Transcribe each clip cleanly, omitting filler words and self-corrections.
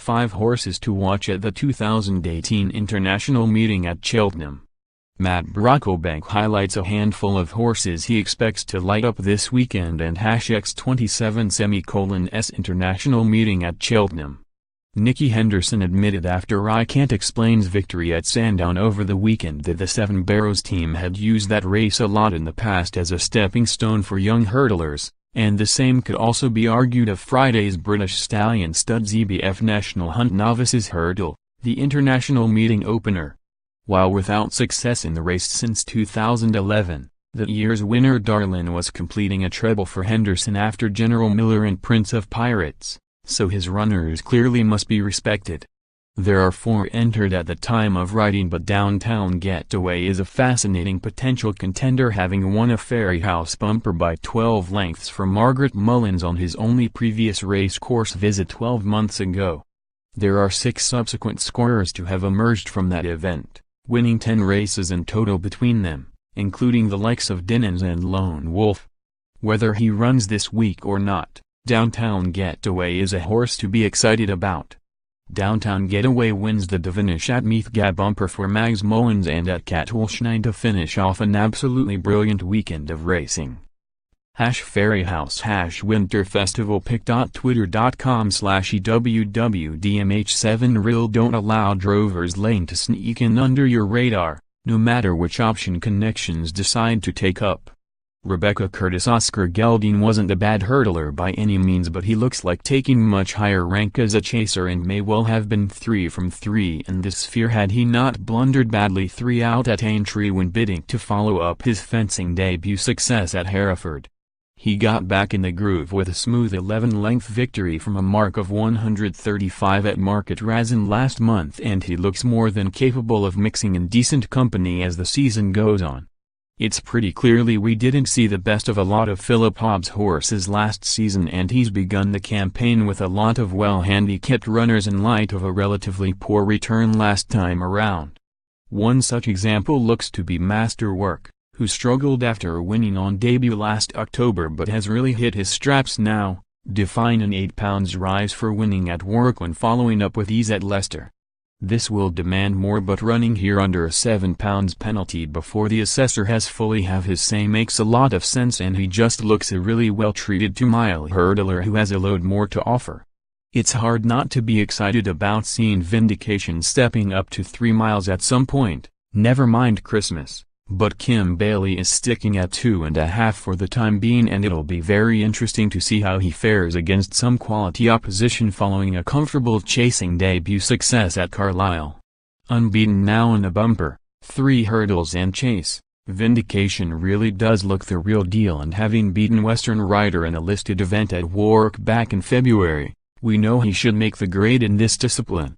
5 horses to watch at the 2018 International Meeting at Cheltenham. Matt Brocklebank highlights a handful of horses he expects to light up this weekend and #X27's International Meeting at Cheltenham. Nicky Henderson admitted after I Can't Explain's victory at Sandown over the weekend that the Seven Barrows team had used that race a lot in the past as a stepping stone for young hurdlers, and the same could also be argued of Friday's British Stallion Stud's EBF National Hunt Novices Hurdle, the international meeting opener. While without success in the race since 2011, that year's winner Darlan was completing a treble for Henderson after General Miller and Prince of Pirates, so his runners clearly must be respected. There are 4 entered at the time of writing, but Downtown Getaway is a fascinating potential contender, having won a Fairyhouse bumper by 12 lengths for Margaret Mullins on his only previous racecourse visit 12 months ago. There are 6 subsequent scorers to have emerged from that event, winning 10 races in total between them, including the likes of Dinnons and Lone Wolf. Whether he runs this week or not, Downtown Getaway is a horse to be excited about. Downtown Getaway wins the Devonish at Meathgab bumper for Mags Mullins and at Cattleshine to finish off an absolutely brilliant weekend of racing. #Fairyhouse #winterfestival pic.twitter.com/EWWDMH7 Real don't allow drovers lane to sneak in under your radar, no matter which option connections decide to take up. Rebecca Curtis Oscar Gelding wasn't a bad hurdler by any means, but he looks like taking much higher rank as a chaser and may well have been 3 from 3 in this sphere had he not blundered badly 3 out at Aintree when bidding to follow up his fencing debut success at Hereford. He got back in the groove with a smooth 11-length victory from a mark of 135 at Market Rasen last month, and he looks more than capable of mixing in decent company as the season goes on. It's pretty clearly we didn't see the best of a lot of Philip Hobbs' horses last season, and he's begun the campaign with a lot of well-handicapped runners in light of a relatively poor return last time around. One such example looks to be Masterwork, who struggled after winning on debut last October but has really hit his straps now, defying an £8 rise for winning at Warwick when following up with ease at Leicester. This will demand more, but running here under a £7 penalty before the assessor has fully have his say makes a lot of sense, and he just looks a really well-treated 2-mile hurdler who has a load more to offer. It's hard not to be excited about seeing Vindication stepping up to 3 miles at some point, never mind Christmas. But Kim Bailey is sticking at 2.5 for the time being, and it'll be very interesting to see how he fares against some quality opposition following a comfortable chasing debut success at Carlisle. Unbeaten now in a bumper, 3 hurdles and chase, Vindication really does look the real deal, and having beaten Western Rider in a listed event at Warwick back in February, we know he should make the grade in this discipline.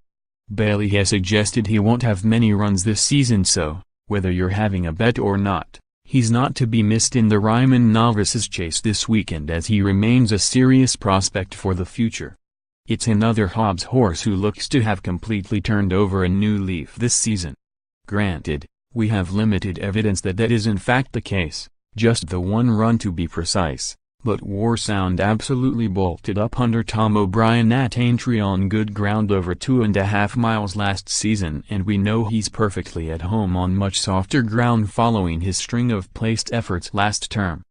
Bailey has suggested he won't have many runs this season, so whether you're having a bet or not, he's not to be missed in the Ryman Novices chase this weekend, as he remains a serious prospect for the future. It's another Hobbs horse who looks to have completely turned over a new leaf this season. Granted, we have limited evidence that that is in fact the case, just the 1 run to be precise, but Warsound absolutely bolted up under Tom O'Brien at Aintree on good ground over 2.5 miles last season, and we know he's perfectly at home on much softer ground following his string of placed efforts last term.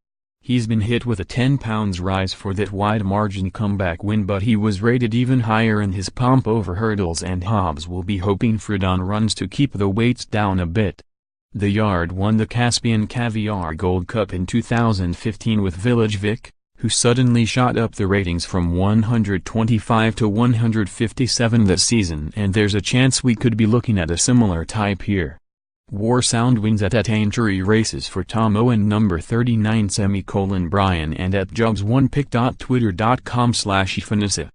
He's been hit with a £10 rise for that wide margin comeback win, but he was rated even higher in his pomp over hurdles, and Hobbs will be hoping for down runs to keep the weights down a bit. The Yard won the Caspian Caviar Gold Cup in 2015 with Village Vic, who suddenly shot up the ratings from 125 to 157 this season, and there's a chance we could be looking at a similar type here. Warsound wins at Aintree races for Tom O and number 39 Brian, and at Jugs1 pic.twitter.com/Ifanissa.